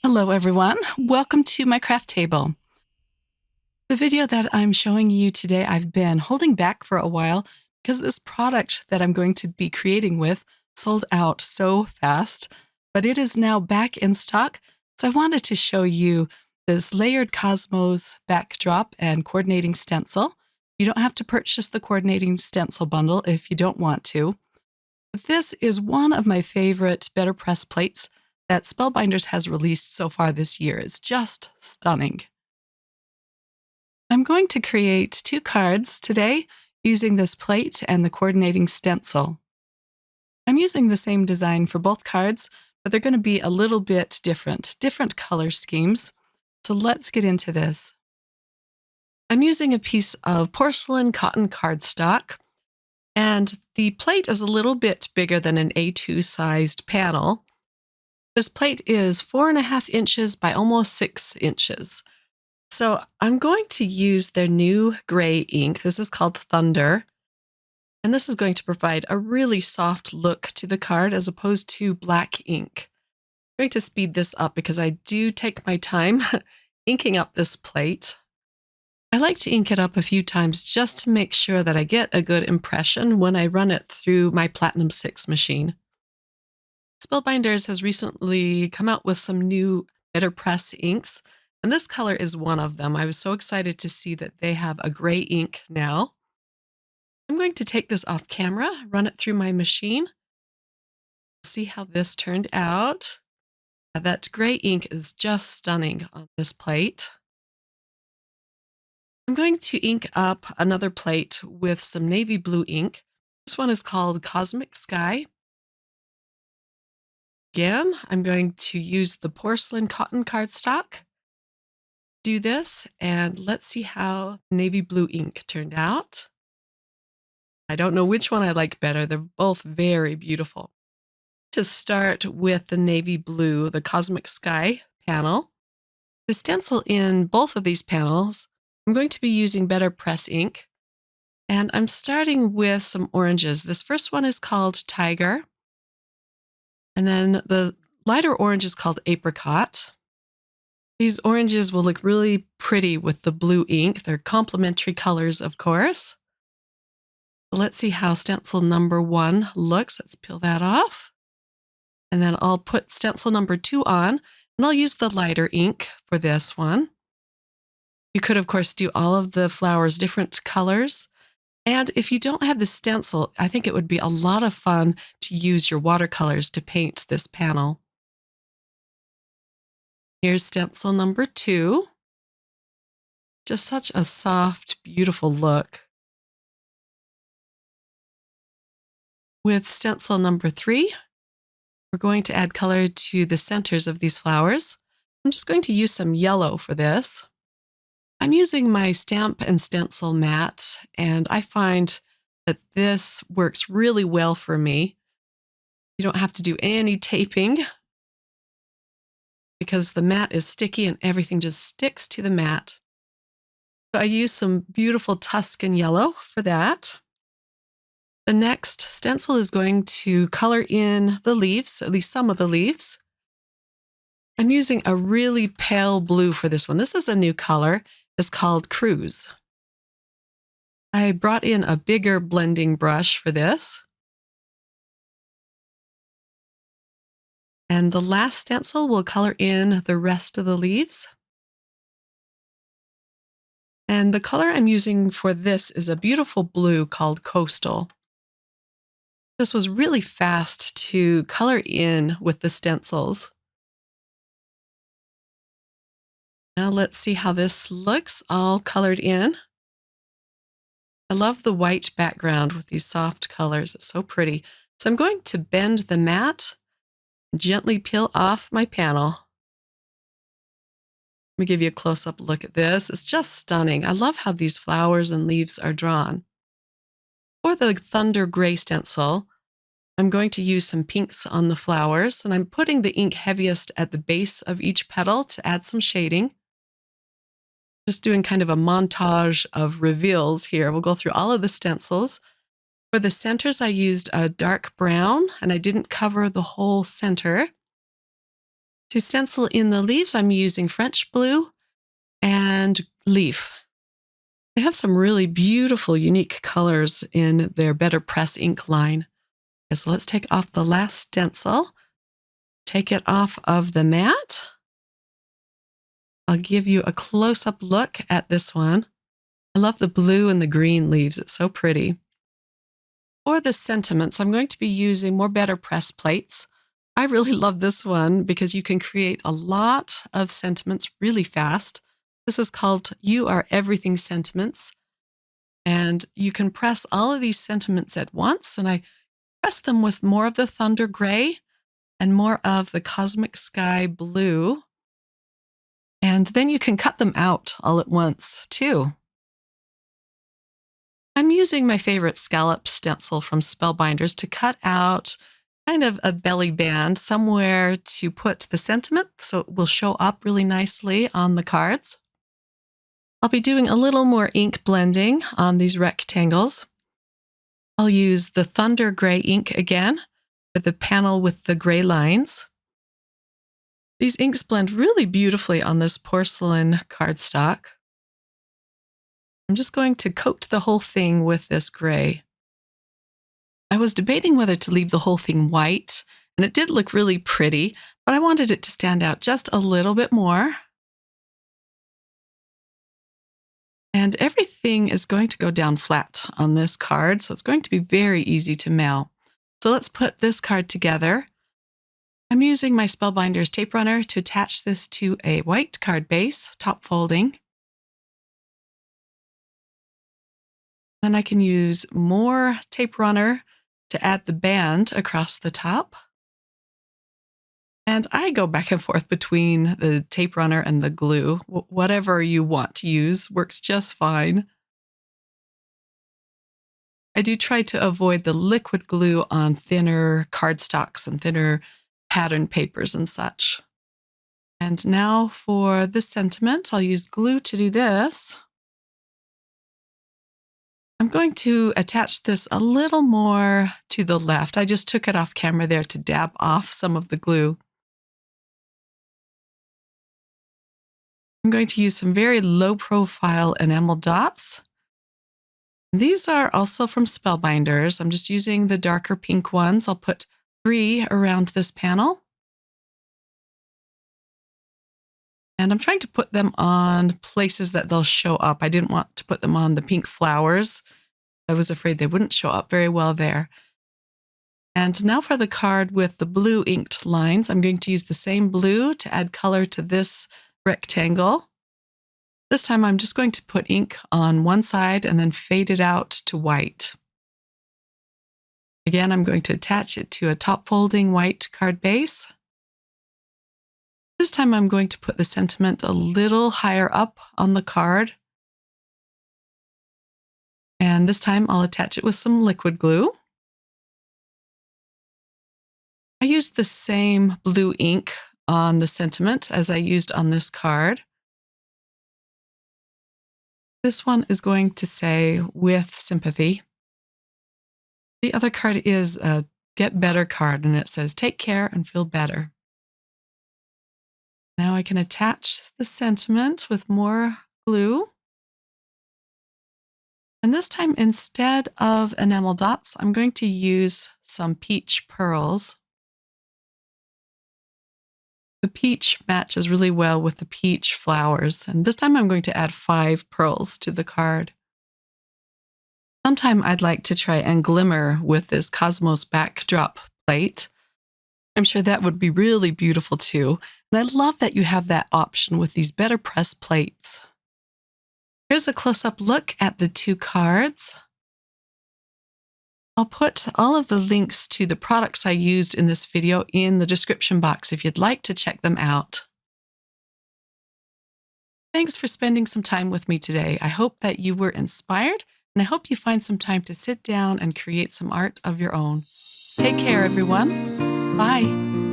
Hello everyone, welcome to my craft table. The video that I'm showing you today I've been holding back for a while because this product that I'm going to be creating with sold out so fast, but it is now back in stock, so I wanted to show you this layered cosmos backdrop and coordinating stencil. You don't have to purchase the coordinating stencil bundle if you don't want to. This is one of my favorite BetterPress plates that Spellbinders has released so far this year. It's just stunning. I'm going to create 2 cards today using this plate and the coordinating stencil. I'm using the same design for both cards, but they're going to be a little bit different color schemes. So let's get into this. I'm using a piece of porcelain cotton cardstock, and the plate is a little bit bigger than an A2 sized panel. This plate is 4.5 inches by almost 6 inches. So I'm going to use their new gray ink. This is called Thunder. And this is going to provide a really soft look to the card as opposed to black ink. I'm going to speed this up because I do take my time inking up this plate. I like to ink it up a few times just to make sure that I get a good impression when I run it through my Platinum 6 machine. Spellbinders has recently come out with some new BetterPress inks, and this color is one of them. I was so excited to see that they have a gray ink now. I'm going to take this off camera, run it through my machine, see how this turned out. That gray ink is just stunning on this plate. I'm going to ink up another plate with some navy blue ink. This one is called Cosmic Sky. Again, I'm going to use the porcelain cotton cardstock. Do this, and let's see how navy blue ink turned out. I don't know which one I like better. They're both very beautiful. To start with the navy blue, the Cosmic Sky panel. To stencil in both of these panels, I'm going to be using BetterPress ink, and I'm starting with some oranges. This first one is called Tiger, and then the lighter orange is called Apricot. These oranges will look really pretty with the blue ink. They're complementary colors, of course. Let's see how stencil number 1 looks. Let's peel that off. And then I'll put stencil number 2 on, and I'll use the lighter ink for this one. You could, of course, do all of the flowers different colors. And if you don't have the stencil, I think it would be a lot of fun to use your watercolors to paint this panel. Here's stencil number 2. Just such a soft, beautiful look. With stencil number 3, we're going to add color to the centers of these flowers. I'm just going to use some yellow for this. I'm using my Stamp and Stencil mat, and I find that this works really well for me. You don't have to do any taping because the mat is sticky and everything just sticks to the mat. So I use some beautiful Tuscan yellow for that. The next stencil is going to color in the leaves, at least some of the leaves. I'm using a really pale blue for this one. This is a new color. It's called Cruise. I brought in a bigger blending brush for this. And the last stencil will color in the rest of the leaves. And the color I'm using for this is a beautiful blue called Coastal. This was really fast to color in with the stencils. Now let's see how this looks all colored in. I love the white background with these soft colors. It's so pretty. So I'm going to bend the mat, gently peel off my panel. Let me give you a close-up look at this. It's just stunning. I love how these flowers and leaves are drawn. For the Thunder Gray stencil, I'm going to use some pinks on the flowers, and I'm putting the ink heaviest at the base of each petal to add some shading. Just doing kind of a montage of reveals here. We'll go through all of the stencils. For the centers, I used a dark brown, and I didn't cover the whole center. To stencil in the leaves, I'm using French blue and leaf. They have some really beautiful, unique colors in their BetterPress ink line. Okay, so let's take off the last stencil, take it off of the mat. I'll give you a close-up look at this one. I love the blue and the green leaves. It's so pretty. For the sentiments, I'm going to be using more BetterPress plates. I really love this one because you can create a lot of sentiments really fast. This is called You Are Everything Sentiments. And you can press all of these sentiments at once. And I press them with more of the Thunder Gray and more of the Cosmic Sky Blue. And then you can cut them out all at once, too. I'm using my favorite scallop stencil from Spellbinders to cut out kind of a belly band somewhere to put the sentiment so it will show up really nicely on the cards. I'll be doing a little more ink blending on these rectangles. I'll use the Thunder Gray ink again for the panel with the gray lines. These inks blend really beautifully on this porcelain cardstock. I'm just going to coat the whole thing with this gray. I was debating whether to leave the whole thing white, and it did look really pretty, but I wanted it to stand out just a little bit more. And everything is going to go down flat on this card, so it's going to be very easy to mail. So let's put this card together. I'm using my Spellbinders tape runner to attach this to a white card base, top folding. Then I can use more tape runner to add the band across the top. And I go back and forth between the tape runner and the glue. Whatever you want to use works just fine. I do try to avoid the liquid glue on thinner cardstocks and thinner pattern papers and such. And now for this sentiment, I'll use glue to do this. I'm going to attach this a little more to the left. I just took it off camera there to dab off some of the glue. I'm going to use some very low profile enamel dots. These are also from Spellbinders. I'm just using the darker pink ones. I'll put 3 around this panel. And I'm trying to put them on places that they'll show up. I didn't want to put them on the pink flowers. I was afraid they wouldn't show up very well there. And now for the card with the blue inked lines, I'm going to use the same blue to add color to this rectangle. This time I'm just going to put ink on one side and then fade it out to white. Again, I'm going to attach it to a top folding white card base. This time I'm going to put the sentiment a little higher up on the card. And this time I'll attach it with some liquid glue. I used the same blue ink on the sentiment as I used on this card. This one is going to say with sympathy. The other card is a Get Better card, and it says take care and feel better. Now I can attach the sentiment with more glue. And this time, instead of enamel dots, I'm going to use some peach pearls. The peach matches really well with the peach flowers, and this time I'm going to add 5 pearls to the card. Sometime I'd like to try and glimmer with this Cosmos backdrop plate. I'm sure that would be really beautiful too, and I love that you have that option with these BetterPress plates. Here's a close-up look at the 2 cards. I'll put all of the links to the products I used in this video in the description box if you'd like to check them out. Thanks for spending some time with me today. I hope that you were inspired, and I hope you find some time to sit down and create some art of your own. Take care, everyone. Bye.